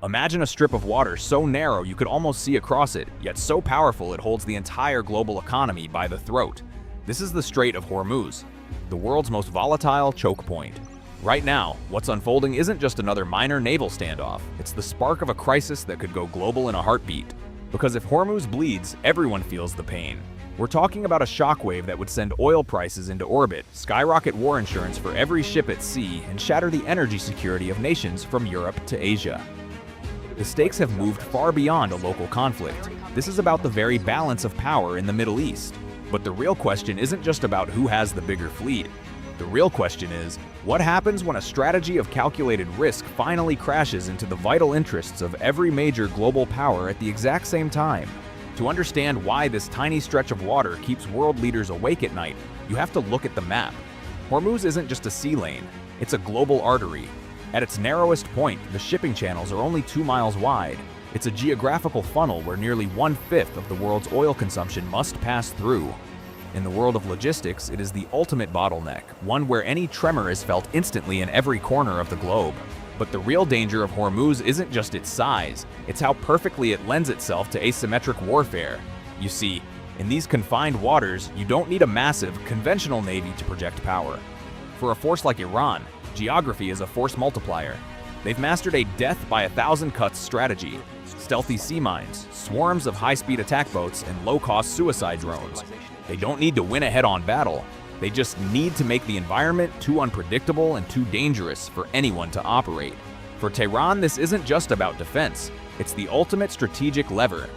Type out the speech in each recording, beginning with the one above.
Imagine a strip of water so narrow you could almost see across it, yet so powerful it holds the entire global economy by the throat. This is the Strait of Hormuz, the world's most volatile choke point. Right now, what's unfolding isn't just another minor naval standoff, it's the spark of a crisis that could go global in a heartbeat. Because if Hormuz bleeds, everyone feels the pain. We're talking about a shockwave that would send oil prices into orbit, skyrocket war insurance for every ship at sea, and shatter the energy security of nations from Europe to Asia. The stakes have moved far beyond a local conflict. This is about the very balance of power in the Middle East. But the real question isn't just about who has the bigger fleet. The real question is, what happens when a strategy of calculated risk finally crashes into the vital interests of every major global power at the exact same time? To understand why this tiny stretch of water keeps world leaders awake at night, you have to look at the map. Hormuz isn't just a sea lane, it's a global artery. At its narrowest point, the shipping channels are only 2 miles wide. It's a geographical funnel where nearly 1/5 of the world's oil consumption must pass through. In the world of logistics, it is the ultimate bottleneck, one where any tremor is felt instantly in every corner of the globe. But the real danger of Hormuz isn't just its size, it's how perfectly it lends itself to asymmetric warfare. You see, in these confined waters, you don't need a massive, conventional navy to project power. For a force like Iran, geography is a force multiplier. They've mastered a death-by-a-thousand-cuts strategy, stealthy sea mines, swarms of high-speed attack boats, and low-cost suicide drones. They don't need to win a head-on battle. They just need to make the environment too unpredictable and too dangerous for anyone to operate. For Tehran, this isn't just about defense. It's the ultimate strategic lever.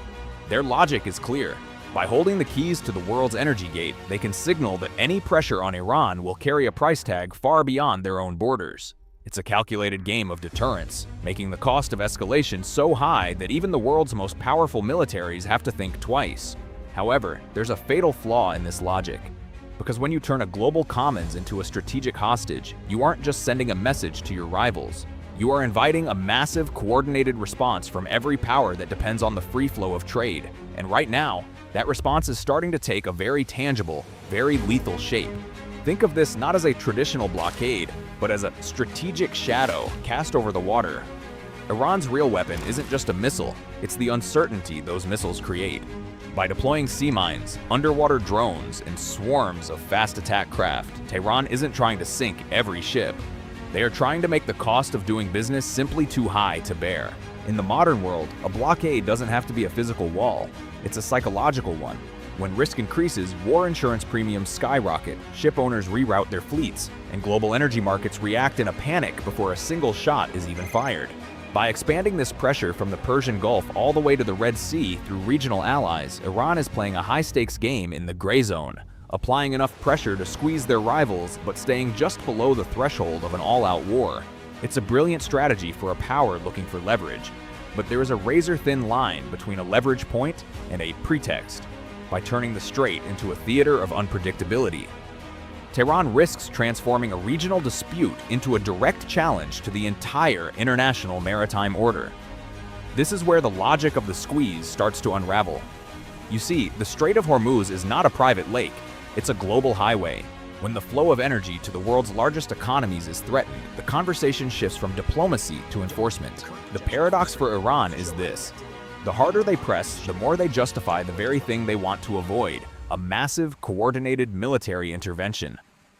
Their logic is clear. By holding the keys to the world's energy gate, they can signal that any pressure on Iran will carry a price tag far beyond their own borders. It's a calculated game of deterrence, making the cost of escalation so high that even the world's most powerful militaries have to think twice. However, there's a fatal flaw in this logic. Because when you turn a global commons into a strategic hostage, you aren't just sending a message to your rivals. You are inviting a massive, coordinated response from every power that depends on the free flow of trade. And right now, that response is starting to take a very tangible, very lethal shape. Think of this not as a traditional blockade, but as a strategic shadow cast over the water. Iran's real weapon isn't just a missile, it's the uncertainty those missiles create. By deploying sea mines, underwater drones, and swarms of fast attack craft, Tehran isn't trying to sink every ship. They are trying to make the cost of doing business simply too high to bear. In the modern world, a blockade doesn't have to be a physical wall. It's a psychological one. When risk increases, war insurance premiums skyrocket, ship owners reroute their fleets, and global energy markets react in a panic before a single shot is even fired. By expanding this pressure from the Persian Gulf all the way to the Red Sea through regional allies, Iran is playing a high-stakes game in the gray zone, applying enough pressure to squeeze their rivals but staying just below the threshold of an all-out war. It's a brilliant strategy for a power looking for leverage. But there is a razor-thin line between a leverage point and a pretext. By turning the strait into a theater of unpredictability, Tehran risks transforming a regional dispute into a direct challenge to the entire international maritime order. This is where the logic of the squeeze starts to unravel. You see, the Strait of Hormuz is not a private lake, it's a global highway. When the flow of energy to the world's largest economies is threatened, the conversation shifts from diplomacy to enforcement. The paradox for Iran is this: the harder they press, the more they justify the very thing they want to avoid, a massive, coordinated military intervention.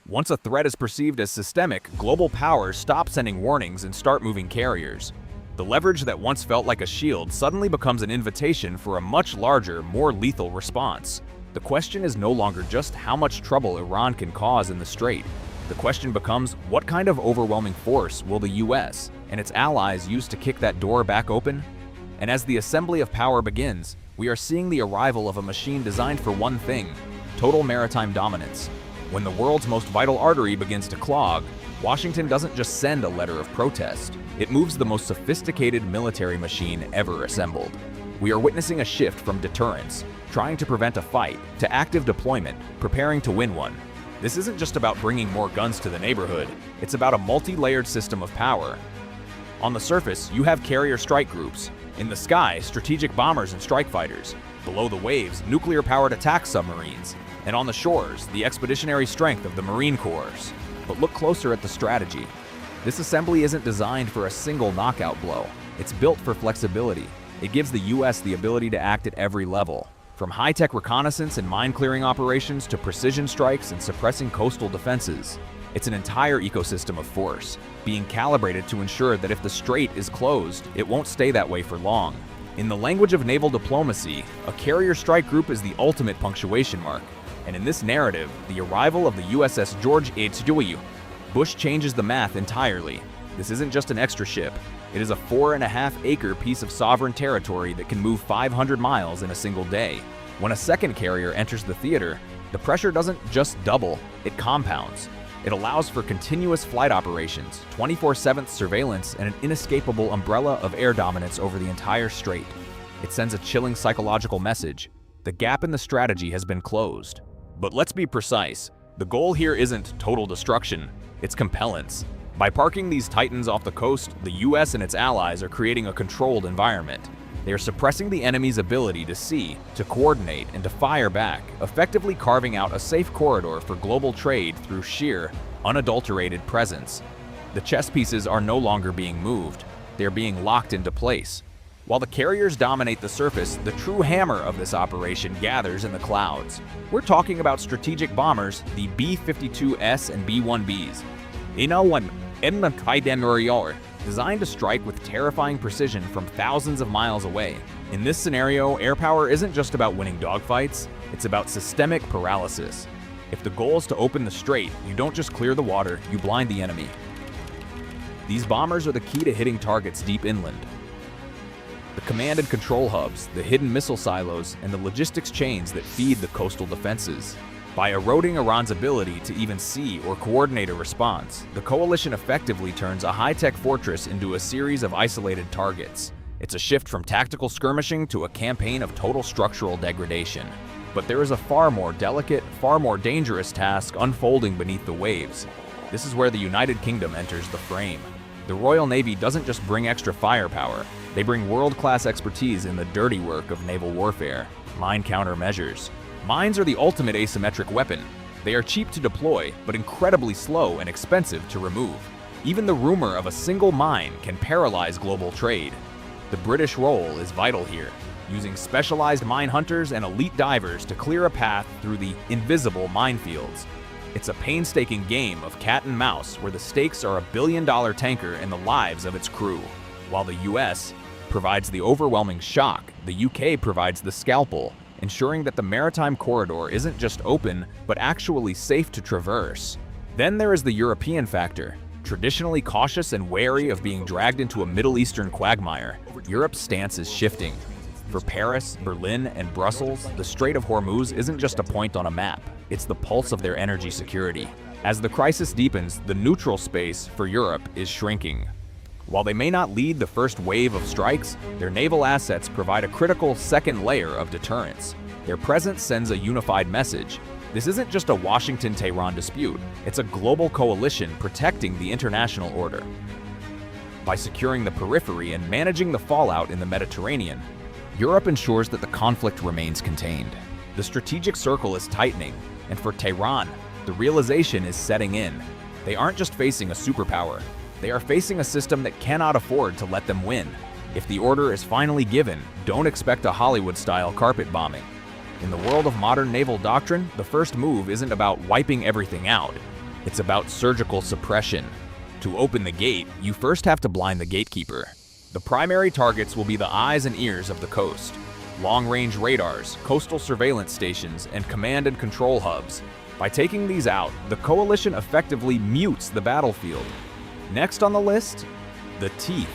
Once a threat is perceived as systemic, global powers stop sending warnings and start moving carriers. The leverage that once felt like a shield suddenly becomes an invitation for a much larger, more lethal response. The question is no longer just how much trouble Iran can cause in the strait. The question becomes, what kind of overwhelming force will the US and its allies use to kick that door back open? And as the assembly of power begins, we are seeing the arrival of a machine designed for one thing: total maritime dominance. When the world's most vital artery begins to clog, Washington doesn't just send a letter of protest. It moves the most sophisticated military machine ever assembled. We are witnessing a shift from deterrence, trying to prevent a fight, to active deployment, preparing to win one. This isn't just about bringing more guns to the neighborhood, it's about a multi-layered system of power. On the surface, you have carrier strike groups. In the sky, strategic bombers and strike fighters. Below the waves, nuclear-powered attack submarines. And on the shores, the expeditionary strength of the Marine Corps. But look closer at the strategy. This assembly isn't designed for a single knockout blow. It's built for flexibility. It gives the US the ability to act at every level, from high-tech reconnaissance and mine-clearing operations to precision strikes and suppressing coastal defenses. It's an entire ecosystem of force, being calibrated to ensure that if the strait is closed, it won't stay that way for long. In the language of naval diplomacy, a carrier strike group is the ultimate punctuation mark. And in this narrative, the arrival of the USS George H.W. Bush changes the math entirely. This isn't just an extra ship. It is a 4.5-acre piece of sovereign territory that can move 500 miles in a single day. When a second carrier enters the theater, the pressure doesn't just double, it compounds. It allows for continuous flight operations, 24/7 surveillance, and an inescapable umbrella of air dominance over the entire strait. It sends a chilling psychological message. The gap in the strategy has been closed. But let's be precise. The goal here isn't total destruction, it's compellence. By parking these titans off the coast, the US and its allies are creating a controlled environment. They are suppressing the enemy's ability to see, to coordinate, and to fire back, effectively carving out a safe corridor for global trade through sheer, unadulterated presence. The chess pieces are no longer being moved, they are being locked into place. While the carriers dominate the surface, the true hammer of this operation gathers in the clouds. We're talking about strategic bombers, the B-52S and B-1Bs. Designed to strike with terrifying precision from thousands of miles away. In this scenario, air power isn't just about winning dogfights, it's about systemic paralysis. If the goal is to open the strait, you don't just clear the water, you blind the enemy. These bombers are the key to hitting targets deep inland. The command and control hubs, the hidden missile silos, and the logistics chains that feed the coastal defenses. By eroding Iran's ability to even see or coordinate a response, the coalition effectively turns a high-tech fortress into a series of isolated targets. It's a shift from tactical skirmishing to a campaign of total structural degradation. But there is a far more delicate, far more dangerous task unfolding beneath the waves. This is where the United Kingdom enters the frame. The Royal Navy doesn't just bring extra firepower, they bring world-class expertise in the dirty work of naval warfare, mine countermeasures. Mines are the ultimate asymmetric weapon. They are cheap to deploy, but incredibly slow and expensive to remove. Even the rumor of a single mine can paralyze global trade. The British role is vital here, using specialized mine hunters and elite divers to clear a path through the invisible minefields. It's a painstaking game of cat and mouse where the stakes are $1 billion tanker and the lives of its crew. While the US provides the overwhelming shock, the UK provides the scalpel, ensuring that the maritime corridor isn't just open, but actually safe to traverse. Then there is the European factor. Traditionally cautious and wary of being dragged into a Middle Eastern quagmire, Europe's stance is shifting. For Paris, Berlin, and Brussels, the Strait of Hormuz isn't just a point on a map, it's the pulse of their energy security. As the crisis deepens, the neutral space for Europe is shrinking. While they may not lead the first wave of strikes, their naval assets provide a critical second layer of deterrence. Their presence sends a unified message. This isn't just a Washington-Tehran dispute, it's a global coalition protecting the international order. By securing the periphery and managing the fallout in the Mediterranean, Europe ensures that the conflict remains contained. The strategic circle is tightening, and for Tehran, the realization is setting in. They aren't just facing a superpower, they are facing a system that cannot afford to let them win. If the order is finally given, don't expect a Hollywood-style carpet bombing. In the world of modern naval doctrine, the first move isn't about wiping everything out. It's about surgical suppression. To open the gate, you first have to blind the gatekeeper. The primary targets will be the eyes and ears of the coast. Long-range radars, coastal surveillance stations, and command and control hubs. By taking these out, the coalition effectively mutes the battlefield. Next on the list, the teeth.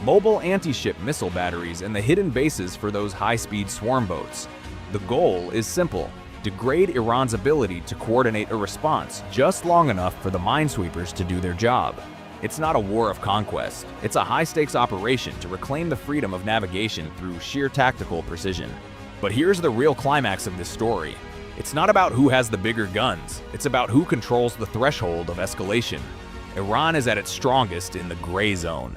Mobile anti-ship missile batteries and the hidden bases for those high-speed swarm boats. The goal is simple: degrade Iran's ability to coordinate a response just long enough for the minesweepers to do their job. It's not a war of conquest, it's a high-stakes operation to reclaim the freedom of navigation through sheer tactical precision. But here's the real climax of this story. It's not about who has the bigger guns, it's about who controls the threshold of escalation. Iran is at its strongest in the gray zone.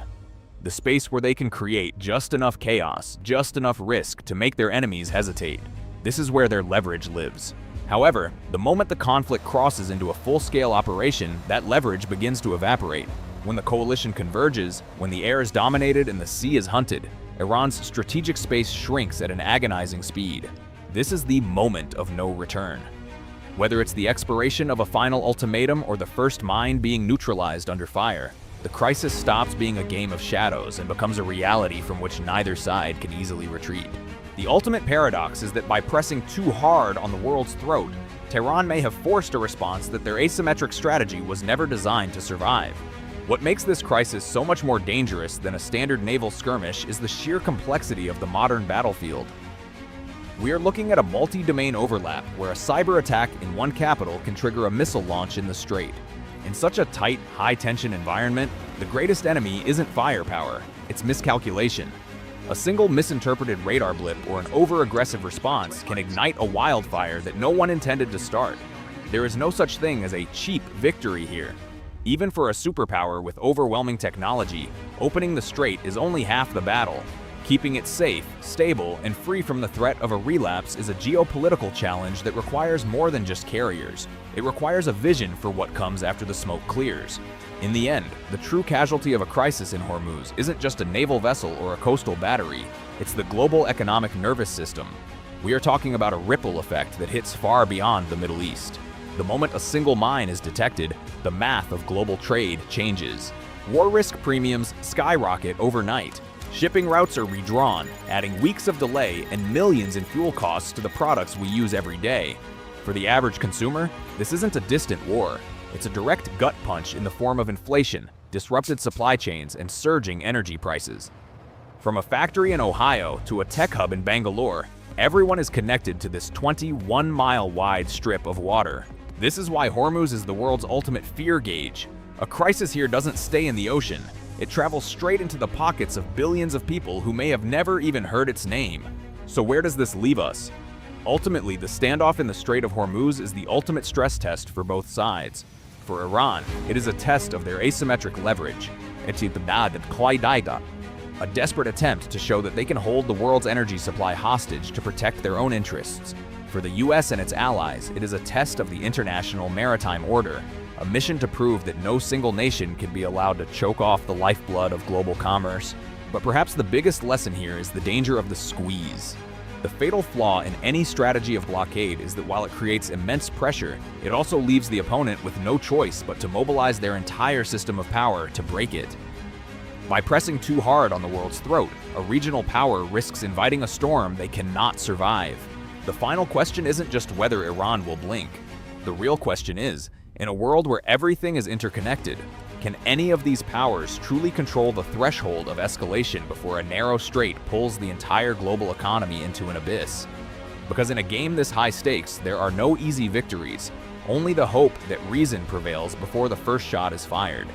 The space where they can create just enough chaos, just enough risk to make their enemies hesitate. This is where their leverage lives. However, the moment the conflict crosses into a full-scale operation, that leverage begins to evaporate. When the coalition converges, when the air is dominated and the sea is hunted, Iran's strategic space shrinks at an agonizing speed. This is the moment of no return. Whether it's the expiration of a final ultimatum or the first mine being neutralized under fire, the crisis stops being a game of shadows and becomes a reality from which neither side can easily retreat. The ultimate paradox is that by pressing too hard on the world's throat, Tehran may have forced a response that their asymmetric strategy was never designed to survive. What makes this crisis so much more dangerous than a standard naval skirmish is the sheer complexity of the modern battlefield. We are looking at a multi-domain overlap where a cyber attack in one capital can trigger a missile launch in the strait. In such a tight, high-tension environment, the greatest enemy isn't firepower, it's miscalculation. A single misinterpreted radar blip or an over-aggressive response can ignite a wildfire that no one intended to start. There is no such thing as a cheap victory here. Even for a superpower with overwhelming technology, opening the strait is only half the battle. Keeping it safe, stable, and free from the threat of a relapse is a geopolitical challenge that requires more than just carriers. It requires a vision for what comes after the smoke clears. In the end, the true casualty of a crisis in Hormuz isn't just a naval vessel or a coastal battery, it's the global economic nervous system. We are talking about a ripple effect that hits far beyond the Middle East. The moment a single mine is detected, the math of global trade changes. War risk premiums skyrocket overnight. Shipping routes are redrawn, adding weeks of delay and millions in fuel costs to the products we use every day. For the average consumer, this isn't a distant war. It's a direct gut punch in the form of inflation, disrupted supply chains, and surging energy prices. From a factory in Ohio to a tech hub in Bangalore, everyone is connected to this 21-mile-wide strip of water. This is why Hormuz is the world's ultimate fear gauge. A crisis here doesn't stay in the ocean. It travels straight into the pockets of billions of people who may have never even heard its name. So where does this leave us? Ultimately, the standoff in the Strait of Hormuz is the ultimate stress test for both sides. For Iran, it is a test of their asymmetric leverage, a desperate attempt to show that they can hold the world's energy supply hostage to protect their own interests. For the US and its allies, it is a test of the international maritime order, a mission to prove that no single nation can be allowed to choke off the lifeblood of global commerce. But perhaps the biggest lesson here is the danger of the squeeze. The fatal flaw in any strategy of blockade is that while it creates immense pressure, it also leaves the opponent with no choice but to mobilize their entire system of power to break it. By pressing too hard on the world's throat, a regional power risks inviting a storm they cannot survive. The final question isn't just whether Iran will blink. The real question is, in a world where everything is interconnected, can any of these powers truly control the threshold of escalation before a narrow strait pulls the entire global economy into an abyss? Because in a game this high stakes, there are no easy victories, only the hope that reason prevails before the first shot is fired.